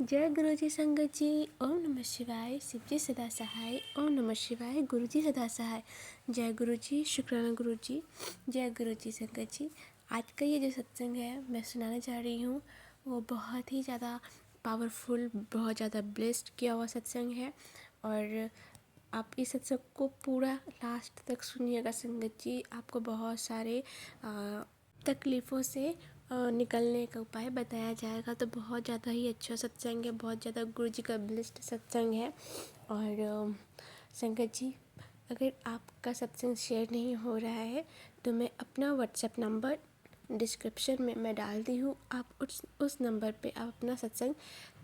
जय गुरु जी संगत जी। ओम नमः शिवाय। शिव जी सदा सहाय। ओम नमः शिवाय। गुरु जी सदा सहाय। जय गुरु जी। शुक्राना गुरु जी। जय गुरु जी संगत जी। आज का ये जो सत्संग है मैं सुनाने जा रही हूँ वो बहुत ही ज़्यादा पावरफुल, बहुत ज़्यादा ब्लेस्ड किया हुआ सत्संग है। और आप इस सत्संग को पूरा लास्ट तक सुनिएगा संगत जी। आपको बहुत सारे तकलीफ़ों से निकलने का उपाय बताया जाएगा। तो बहुत ज़्यादा ही अच्छा सत्संग है, बहुत ज़्यादा गुरु जी का ब्लेस्ड सत्संग है। और संगत जी, अगर आपका सत्संग शेयर नहीं हो रहा है तो मैं अपना व्हाट्सएप नंबर डिस्क्रिप्शन में मैं डाल दी हूँ। आप उस नंबर पे आप अपना सत्संग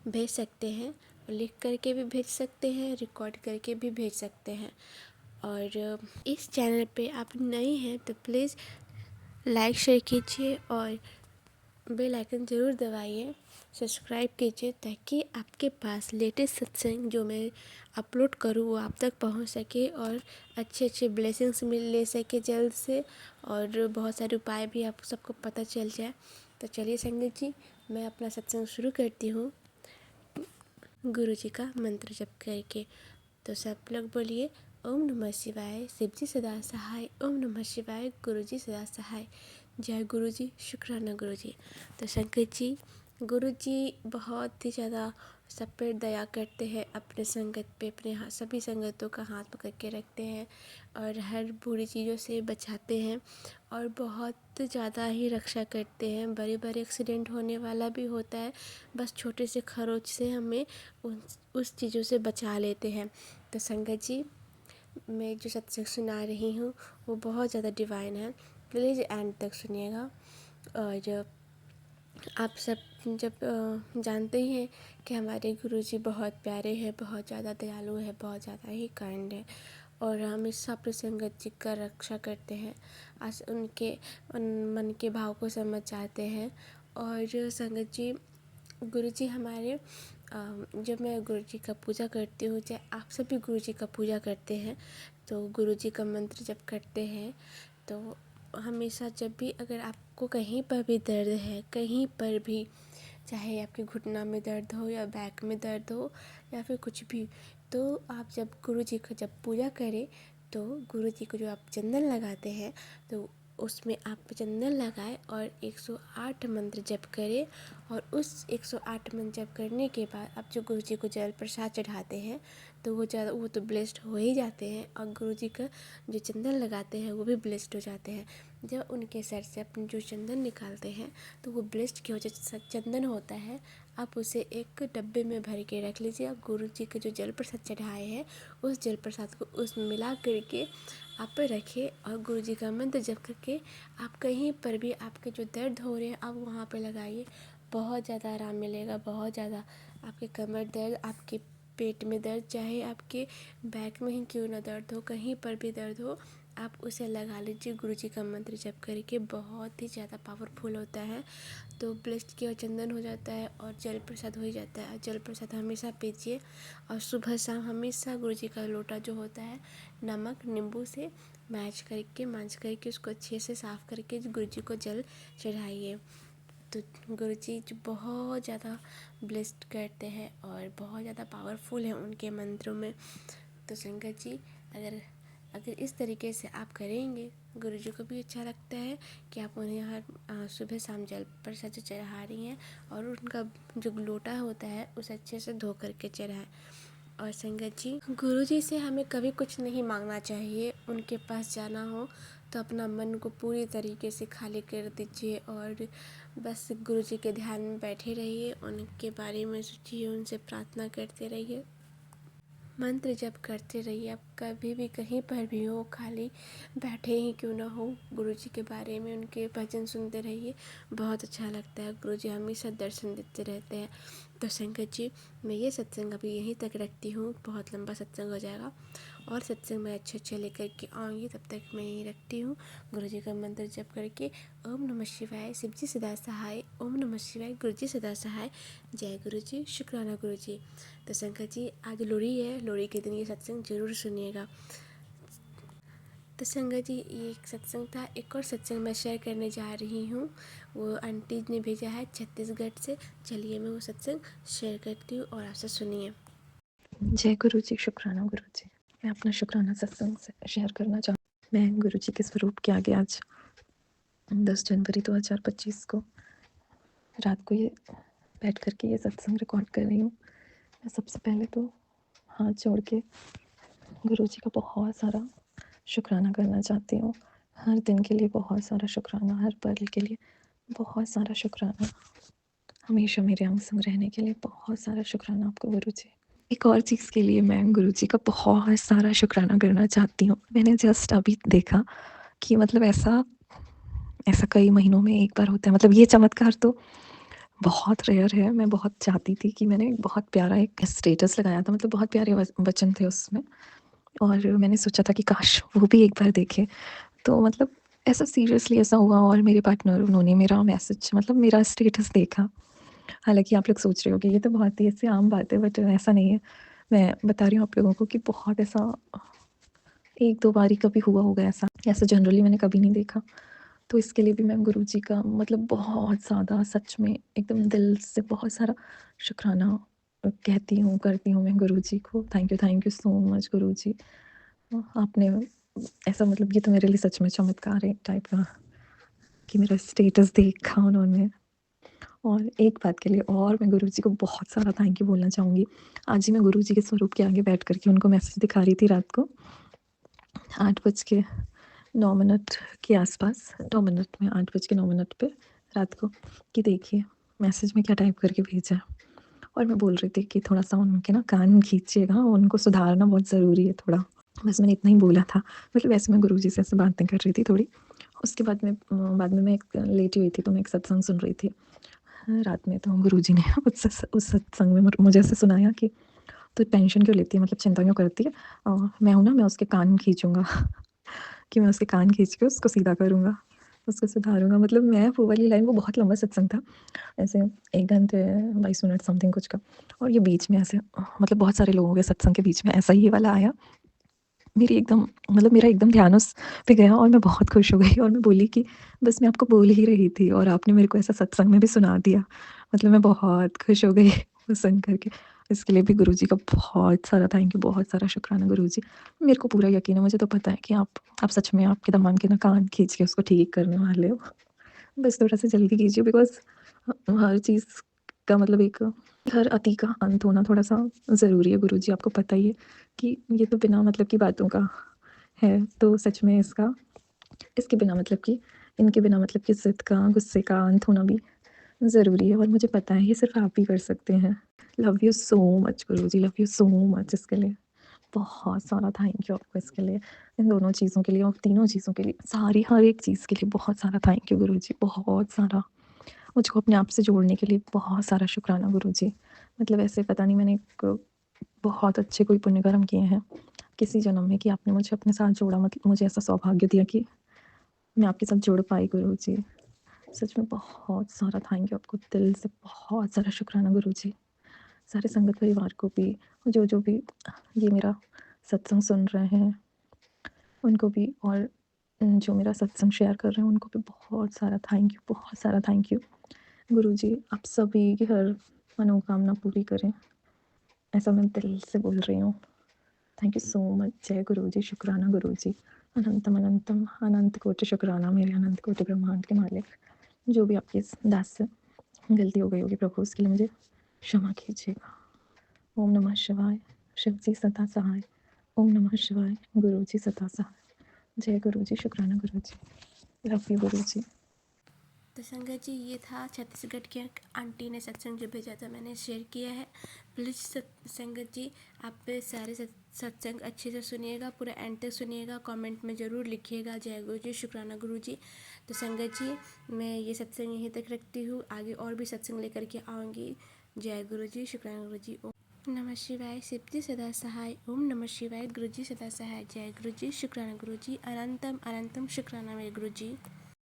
भेज सकते हैं। लिख करके भी भेज सकते हैं, रिकॉर्ड करके भी भेज सकते हैं। और इस चैनल पे आप नए हैं तो प्लीज़ लाइक शेयर कीजिए और बेल आइकन ज़रूर दबाइए, सब्सक्राइब कीजिए ताकि आपके पास लेटेस्ट सत्संग जो मैं अपलोड करूँ वो आप तक पहुंच सके और अच्छे अच्छे ब्लेसिंग्स ले सके जल्द से। और बहुत सारे उपाय भी आप सबको पता चल जाए। तो चलिए संगत जी, मैं अपना सत्संग शुरू करती हूँ गुरु जी का मंत्र जप करके। तो सब लोग बोलिए ओम नमः शिवाय। शिव जी सदा सहाय। ओम नमः शिवाय। गुरु जी सदा सहाय। जय गुरु जी। शुक्राना गुरु जी। तो संगत जी, गुरु जी बहुत ही ज़्यादा सब पे दया करते हैं, अपने संगत पे अपने सभी संगतों का हाथ पकड़ के रखते हैं और हर बुरी चीज़ों से बचाते हैं और बहुत ज़्यादा ही रक्षा करते हैं। बड़े बड़े एक्सीडेंट होने वाला भी होता है, बस छोटे से खरोच से हमें उस चीज़ों से बचा लेते हैं। तो संगत जी, मैं जो सत्संग सुना रही हूँ वो बहुत ज़्यादा डिवाइन है, प्लीज़ एंड तक सुनिएगा। और आप सब जब जानते ही हैं कि हमारे गुरुजी बहुत प्यारे हैं, बहुत ज़्यादा दयालु है, बहुत ज़्यादा ही काइंड है और हमेशा अपने संगत जी का रक्षा करते हैं। आज उनके मन के भाव को समझ जाते हैं। और संगत जी, गुरुजी हमारे जब मैं गुरुजी का पूजा करती हूँ, चाहे आप सभी गुरुजी का पूजा करते हैं तो गुरुजी का मंत्र जब करते हैं तो हमेशा जब भी अगर आपको कहीं पर भी दर्द है, कहीं पर भी, चाहे आपके घुटना में दर्द हो या बैक में दर्द हो या फिर कुछ भी, तो आप जब गुरु जी को जब पूजा करें तो गुरु जी को जो आप चंदन लगाते हैं तो उसमें आप चंदन लगाएं और 108 मंत्र जप करें। और उस 108 मंत्र जप करने के बाद आप जो गुरु जी को जल प्रसाद चढ़ाते हैं तो वो तो ब्लेस्ड हो ही जाते हैं और गुरु जी का जो चंदन लगाते हैं वो भी ब्लेस्ड हो जाते हैं। जब उनके सर से अपने जो चंदन निकालते हैं तो वो ब्लेस्ड की वजह चंदन होता है, आप उसे एक डब्बे में भर के रख लीजिए। और गुरु जी का जो जल प्रसाद चढ़ाए हैं उस जल प्रसाद को उसमें मिला करके आप रखें और गुरु जी का मंत्र जप करके आप कहीं पर भी आपके जो दर्द हो रहे हैं आप वहाँ पर लगाइए। बहुत ज़्यादा आराम मिलेगा, बहुत ज़्यादा। आपके कमर दर्द, आपके पेट में दर्द, चाहे आपके बैक में ही क्यों ना दर्द हो, कहीं पर भी दर्द हो, आप उसे लगा लीजिए गुरु जी का मंत्र जप करके। बहुत ही ज़्यादा पावरफुल होता है। तो ब्लेस्ड की और चंदन हो जाता है और जल प्रसाद हो ही जाता है। और जल प्रसाद हमेशा पीजिए और सुबह शाम हमेशा गुरु जी का लोटा जो होता है नमक नींबू से मांझ करके उसको अच्छे से साफ़ करके गुरु जी को जल चढ़ाइए। तो गुरु जी जो बहुत ज़्यादा ब्लेस्ड करते हैं और बहुत ज़्यादा पावरफुल है उनके मंत्रों में। तो संगत जी, अगर अगर इस तरीके से आप करेंगे, गुरु जी को भी अच्छा लगता है कि आप उन्हें हर सुबह शाम जल प्रसाद चढ़ा रही हैं और उनका जो लोटा होता है उसे अच्छे से धो करके चढ़ाएं। और संगत जी, गुरु जी से हमें कभी कुछ नहीं मांगना चाहिए। उनके पास जाना हो तो अपना मन को पूरी तरीके से खाली कर दीजिए और बस गुरु जी के ध्यान में बैठे रहिए, उनके बारे में सोचिए, उनसे प्रार्थना करते रहिए, मंत्र जप करते रहिए। आप कभी भी कहीं पर भी हो, खाली बैठे ही क्यों ना हो, गुरु जी के बारे में उनके भजन सुनते रहिए, बहुत अच्छा लगता है। गुरु जी हमेशा दर्शन देते रहते हैं। तो संगत जी, मैं ये सत्संग अभी यहीं तक रखती हूँ, बहुत लंबा सत्संग हो जाएगा और सत्संग मैं अच्छे लेकर के आऊँगी। तब तक मैं यहीं रखती हूँ गुरु जी का मंत्र जप करके। ओम नमः शिवाय। शिव जी सदा सहाय। ओम नमः शिवाय। गुरु जी सदा सहाय। जय गुरु जी। शुक्राना गुरु जी। तो संगत जी, आज लोहड़ी है, लोहड़ी के दिन ये सत्संग जरूर सुनिएगा। तो संगत जी, ये एक सत्संग था। एक और सत्संग मैं शेयर करने जा रही हूँ। वो आंटी ने भेजा है छत्तीसगढ़ से। चलिए मैं वो सत्संग शेयर करती हूँ और आपसे सुनिए। जय गुरु जी, शुक्राना गुरु जी। मैं अपना शुक्राना सत्संग से शेयर करना चाहूँ। मैं गुरु जी के स्वरूप के आगे आज 10 जनवरी 2025 को रात को ये बैठ करके ये सत्संग रिकॉर्ड कर रही हूँ। मैं सबसे पहले तो हाथ जोड़ के गुरु जी का बहुत सारा शुक्राना करना चाहती हूँ। हर दिन के लिए बहुत सारा शुक्राना, हर पल के लिए बहुत सारा शुक्राना, हमेशा मेरे अंग संग रहने के लिए बहुत सारा शुक्राना आपको गुरु जी। एक और चीज़ के लिए मैं गुरु जी का बहुत सारा शुक्राना करना चाहती हूँ। मैंने जस्ट अभी देखा कि मतलब ऐसा ऐसा कई महीनों में एक बार होता है। मतलब ये चमत्कार तो बहुत रेयर है। मैं बहुत चाहती थी कि मैंने बहुत प्यारा एक स्टेटस लगाया था, मतलब बहुत प्यारे वचन थे उसमें, और मैंने सोचा था कि काश वो भी एक बार देखे। तो मतलब ऐसा सीरियसली ऐसा हुआ, और मेरे पार्टनर उन्होंने मेरा मैसेज, मतलब मेरा स्टेटस देखा। हालाँकि आप लोग सोच रहे होंगे ये तो बहुत ही ऐसे आम बात है, बट ऐसा नहीं है। मैं बता रही हूँ आप लोगों को कि बहुत ऐसा 1-2 बार ही कभी हुआ होगा ऐसा। ऐसा जनरली मैंने कभी नहीं देखा। तो इसके लिए भी मैं गुरुजी का मतलब बहुत ज़्यादा, सच में एकदम दिल से बहुत सारा शुक्राना कहती हूँ, करती हूँ मैं गुरुजी को। थैंक यू सो मच गुरुजी। आपने ऐसा, मतलब ये तो मेरे लिए सच में चमत्कार है टाइप का कि मेरा स्टेटस देखा उन्होंने। और एक बात के लिए और मैं गुरुजी को बहुत सारा थैंक यू बोलना चाहूँगी। आज ही मैं गुरुजी के स्वरूप के आगे बैठ कर के उनको मैसेज दिखा रही थी रात को 8:09 के आसपास, 9 मिनट में, 8:09 पे रात को, कि देखिए मैसेज में क्या टाइप करके भेजा है। और मैं बोल रही थी कि थोड़ा-सा उनके ना कान खींचिएगा, उनको सुधारना बहुत ज़रूरी है थोड़ा। बस मैंने इतना ही बोला था। मतलब वैसे मैं गुरुजी से ऐसे बातें कर रही थी थोड़ी। उसके बाद में मैं एक लेटी हुई थी, तो मैं एक सत्संग सुन रही थी रात में। तो गुरुजी ने उस सत्संग में मुझे ऐसे सुनाया कि तू टेंशन क्यों लेती है, मतलब चिंता क्यों करती है, मैं हूँ ना, मैं उसके कान खींचूँगा कि मैं उसके कान खींच के उसको सीधा करूँगा, उसको सुधारूँगा। मतलब मैं वो वाली लाइन, वो बहुत लंबा सत्संग था, ऐसे 1 घंटे 22 मिनट समथिंग कुछ का। और ये बीच में ऐसे मतलब बहुत सारे लोगों के सत्संग के बीच में ऐसा ही ये वाला आया। मेरी एकदम, मतलब मेरा एकदम ध्यान उस पे गया और मैं बहुत खुश हो गई, और मैं बोली कि बस मैं आपको बोल ही रही थी और आपने मेरे को ऐसा सत्संग में भी सुना दिया। मतलब मैं बहुत खुश हो गई वो सुन कर के। इसके लिए भी गुरुजी का बहुत सारा थैंक यू, बहुत सारा शुक्राना गुरुजी। मेरे को पूरा यकीन है, मुझे तो पता है कि आप सच में आपके दामन के ना कान खींच के उसको ठीक करने वाले हो। बस थोड़ा-सा जल्दी कीजिए, बिकॉज़ हर चीज़ का मतलब एक, हर अति का अंत होना थोड़ा-सा ज़रूरी है गुरुजी। आपको पता ही है कि ये तो बिना मतलब की बातों का है। तो सच में इसके बिना मतलब कि, इनके बिना मतलब कि ज़िद का, गुस्से का अंत होना भी ज़रूरी है, और मुझे पता है ये सिर्फ़ आप ही कर सकते हैं। Love you so much Guruji, love you so much. इसके लिए बहुत सारा थैंक यू आपको, इसके लिए, इन दोनों चीज़ों के लिए और तीनों चीज़ों के लिए, सारी हर एक चीज़ के लिए बहुत सारा थैंक यू गुरुजी, बहुत सारा। मुझको अपने आप से जोड़ने के लिए बहुत सारा शुक्राना गुरुजी। मतलब ऐसे पता नहीं, मैंने एक बहुत अच्छे कोई पुण्य कर्म किए हैं किसी जन्म में, कि आपने मुझे अपने साथ जोड़ा, मतलब मुझे ऐसा सौभाग्य दिया कि मैं आपके साथ जुड़ पाई गुरुजी। सच में बहुत सारा थैंक यू आपको, दिल से बहुत सारा शुक्राना गुरुजी। सारे संगत परिवार को भी, जो भी ये मेरा सत्संग सुन रहे हैं उनको भी, और जो मेरा सत्संग शेयर कर रहे हैं उनको भी बहुत सारा थैंक यू, बहुत सारा थैंक यू। गुरुजी आप सभी की हर मनोकामना पूरी करें, ऐसा मैं दिल से बोल रही हूँ। Thank you so much. जय गुरुजी, शुक्राना गुरुजी। अनंतम अनंतम अनंत कोटि शुक्राना मेरे अनंत कोटि ब्रह्मांड के मालिक। जो भी आपके इस दास से गलती हो गई होगी प्रभु, उसके लिए मुझे क्षमा कीजिएगा। ओम नमः शिवाय। शिव जी सदा सहाय। ओम नमः शिवाय। गुरु जी सदा सहाय। जय गुरु जी, शुक्राना गुरु जी, लव यू गुरु जी। तो संगत जी, ये था छत्तीसगढ़ की एक आंटी ने सत्संग जो भेजा था, मैंने शेयर किया है। प्लीज़ संगत जी, आप सारे सत्संग अच्छे से सुनिएगा, पूरा एंड तक सुनिएगा, कमेंट में ज़रूर लिखिएगा जय गुरु जी, शुक्राना गुरु जी। तो संगत जी, मैं ये सत्संग यहीं तक रखती हूँ, आगे और भी सत्संग लेकर के आऊँगी। जय गुरु जी, शुक्राना गुरु जी। ओम नमः शिवाय। शिव जी सदा सहाय। ओम नमः शिवाय। गुरु जी सदा सहाय। जय गुरु जी, शुक्राना गुरु जी। अनंतम अनंतम शुक्राना मेरे गुरु जी।